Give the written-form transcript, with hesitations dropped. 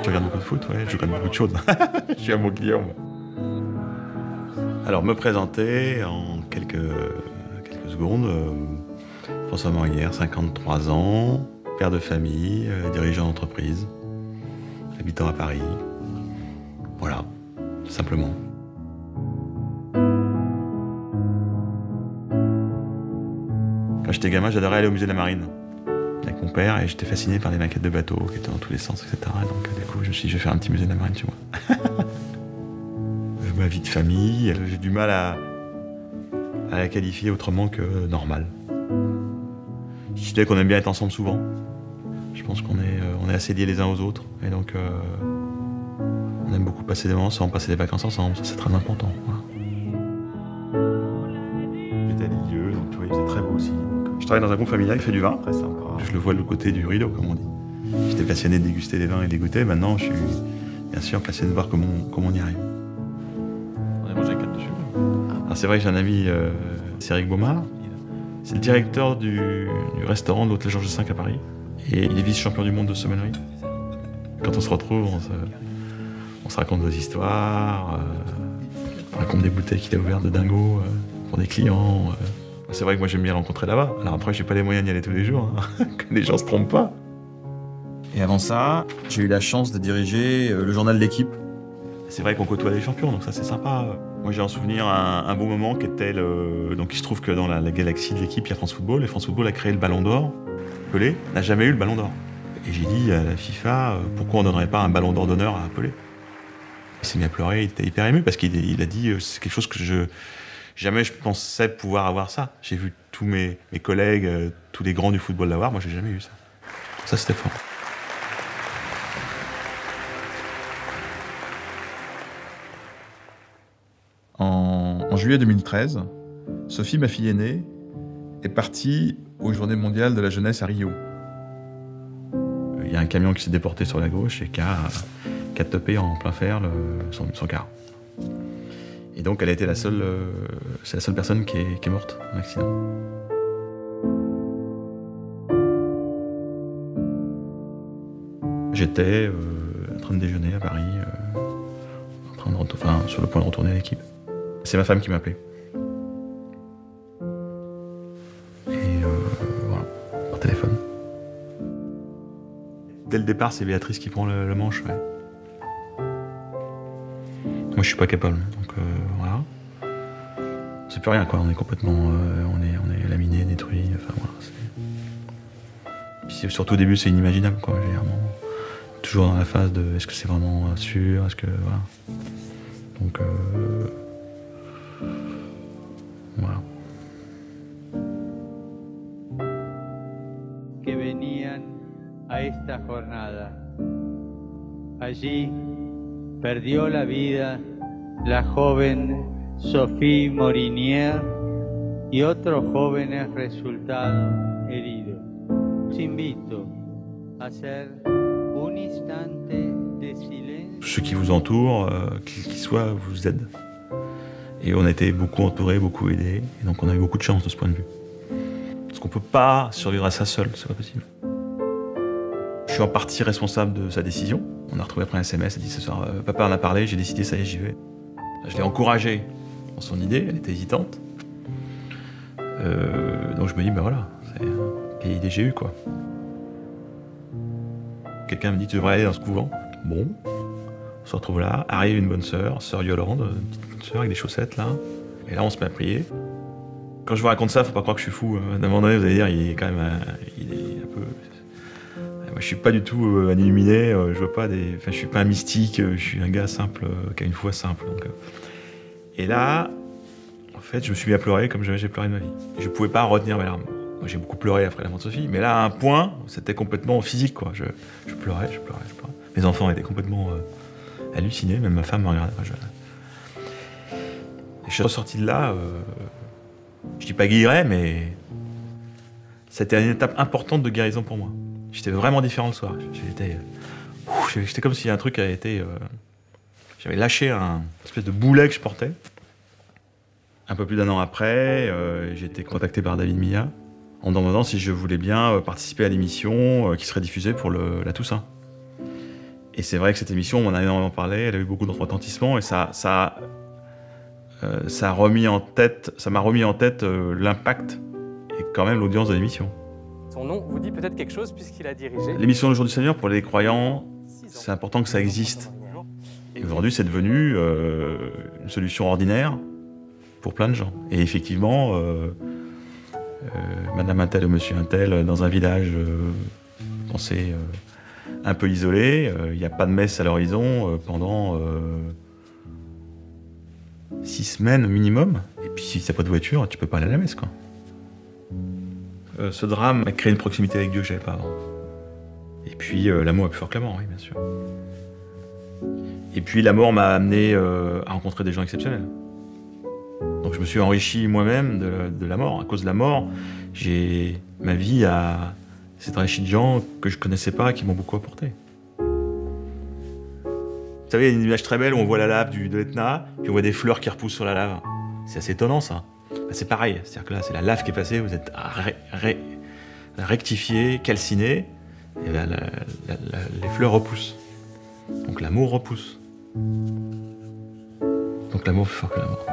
Je regarde beaucoup de foot, ouais, je regarde beaucoup de choses. Je suis un bon client, moi. Alors, me présenter en quelques secondes. François Morguière, 53 ans, père de famille, dirigeant d'entreprise, habitant à Paris. Voilà, simplement. Quand j'étais gamin, j'adorais aller au musée de la Marine avec mon père et j'étais fasciné par les maquettes de bateaux qui étaient dans tous les sens, etc. Donc du coup, je me suis dit, je vais faire un petit musée de la Marine chez moi. Ma vie de famille, j'ai du mal à la qualifier autrement que normale. Je dirais qu'on aime bien être ensemble souvent. Je pense qu'on est assez liés les uns aux autres. Et donc, on aime beaucoup passer des moments ensemble, passer des vacances ensemble. Ça, c'est très important. Voilà. J'étais à Lisieux, donc tu vois, il faisait très beau aussi. Donc, je travaille dans un groupe familial qui fait du vin, très sympa. Je le vois de l'autre côté du rideau, comme on dit. J'étais passionné de déguster des vins et de les goûter. Maintenant, je suis bien sûr passionné de voir comment on y arrive. On a mangé 4 dessus. Alors, c'est vrai que j'ai un ami, c'est Eric Baumard. C'est le directeur du restaurant de l'hôtel Georges V à Paris. Et il est vice-champion du monde de sommellerie. Quand on se retrouve, on se raconte des histoires, on raconte des bouteilles qu'il a ouvertes de dingo pour des clients. C'est vrai que moi j'aime bien rencontrer là-bas. Alors après, j'ai pas les moyens d'y aller tous les jours, hein, que les gens se trompent pas. Et avant ça, j'ai eu la chance de diriger le journal de l'équipe. C'est vrai qu'on côtoie les champions, donc ça c'est sympa. Moi j'ai en souvenir un beau moment qui était donc il se trouve que dans la galaxie de l'équipe, il y a France Football, et France Football a créé le Ballon d'Or. Pelé n'a jamais eu le Ballon d'Or. Et j'ai dit à la FIFA, pourquoi on ne donnerait pas un Ballon d'Or d'honneur à Pelé? Il s'est mis à pleurer, il était hyper ému, parce qu'il a dit, c'est quelque chose que jamais je pensais pouvoir avoir ça. J'ai vu tous mes collègues, tous les grands du football l'avoir, moi j'ai jamais eu ça. Ça c'était fort. En juillet 2013, Sophie, ma fille aînée, est partie aux Journées mondiales de la jeunesse à Rio. Il y a un camion qui s'est déporté sur la gauche et qui a topé en plein fer son car. Et donc elle a été c'est la seule personne qui est morte dans l'accident. J'étais en train de déjeuner à Paris, sur le point de retourner à l'équipe. C'est ma femme qui m'a appelé. Et voilà, par téléphone. Dès le départ, c'est Béatrice qui prend le manche, ouais. Moi, je suis pas capable, donc voilà. C'est plus rien, quoi. On est complètement, on est laminé, détruit. Enfin voilà. Puis surtout au début, c'est inimaginable, quoi. Toujours dans la phase de, est-ce que c'est vraiment sûr, est-ce que voilà. Donc voilà. Que venían a esta jornada. Allí perdió la vida la joven Sophie Morinière y otros jóvenes resultaron heridos. Os invito a hacer un instante de silencio. Ceux qui vous entourent, qui soient, vous aident. Et on a été beaucoup entourés, beaucoup aidés, et donc on a eu beaucoup de chance de ce point de vue. Parce qu'on peut pas survivre à ça seul, c'est pas possible. Je suis en partie responsable de sa décision. On a retrouvé après un SMS, elle dit ce soir, papa en a parlé, j'ai décidé, ça y est, j'y vais. Je l'ai encouragée dans son idée, elle était hésitante. Donc je me dis, ben voilà, c'est quelle idée j'ai eue, quoi. Quelqu'un me dit, tu devrais aller dans ce couvent. Bon, on se retrouve là, arrive une bonne sœur Yolande, une petite bonne sœur avec des chaussettes là. Et là, on se met à prier. Quand je vous raconte ça, faut pas croire que je suis fou. D'un moment donné, vous allez dire, il est quand même, il est un peu. Moi, je suis pas du tout un illuminé. Je vois pas je suis pas un mystique. Je suis un gars simple, qui a une foi simple. Donc, Et là, en fait, je me suis mis à pleurer comme jamais j'ai pleuré de ma vie. Et je pouvais pas retenir mes larmes. Moi, j'ai beaucoup pleuré après la mort de Sophie, mais là, à un point, c'était complètement physique, quoi. Je pleurais. Mes enfants étaient complètement hallucinés, même ma femme me regardait. Et je suis ressorti de là, je dis pas guéri, mais c'était une étape importante de guérison pour moi. J'étais vraiment différent le soir. J'étais comme si un truc avait été... J'avais lâché un espèce de boulet que je portais. Un peu plus d'1 an après, j'ai été contacté par David Milla en demandant si je voulais bien participer à l'émission qui serait diffusée pour la Toussaint. Et c'est vrai que cette émission, on en a énormément parlé, elle a eu beaucoup de retentissement et ça m'a remis en tête l'impact et quand même l'audience de l'émission. Son nom vous dit peut-être quelque chose puisqu'il a dirigé... L'émission Le Jour du Seigneur, pour les croyants, c'est important que ça existe. Et aujourd'hui, c'est devenu une solution ordinaire pour plein de gens. Et effectivement, Madame Untel ou Monsieur Untel, dans un village pensé un peu isolé, il n'y a pas de messe à l'horizon pendant 6 semaines au minimum. Et puis si tu n'as pas de voiture, tu peux pas aller à la messe, quoi. Ce drame a créé une proximité avec Dieu que j'avais pas avant. Et puis l'amour est plus fort que la mort, oui, bien sûr. Et puis la mort m'a amené à rencontrer des gens exceptionnels. Donc je me suis enrichi moi-même de la mort. À cause de la mort, ma vie s'est enrichie de gens que je connaissais pas et qui m'ont beaucoup apporté. Vous savez, il y a une image très belle où on voit la lave de l'Etna, puis on voit des fleurs qui repoussent sur la lave. C'est assez étonnant, ça. Ben, c'est pareil, c'est-à-dire que là, c'est la lave qui est passée, vous êtes rectifié, calciné, et là, les fleurs repoussent. Donc l'amour repousse. Donc l'amour est plus fort que la mort.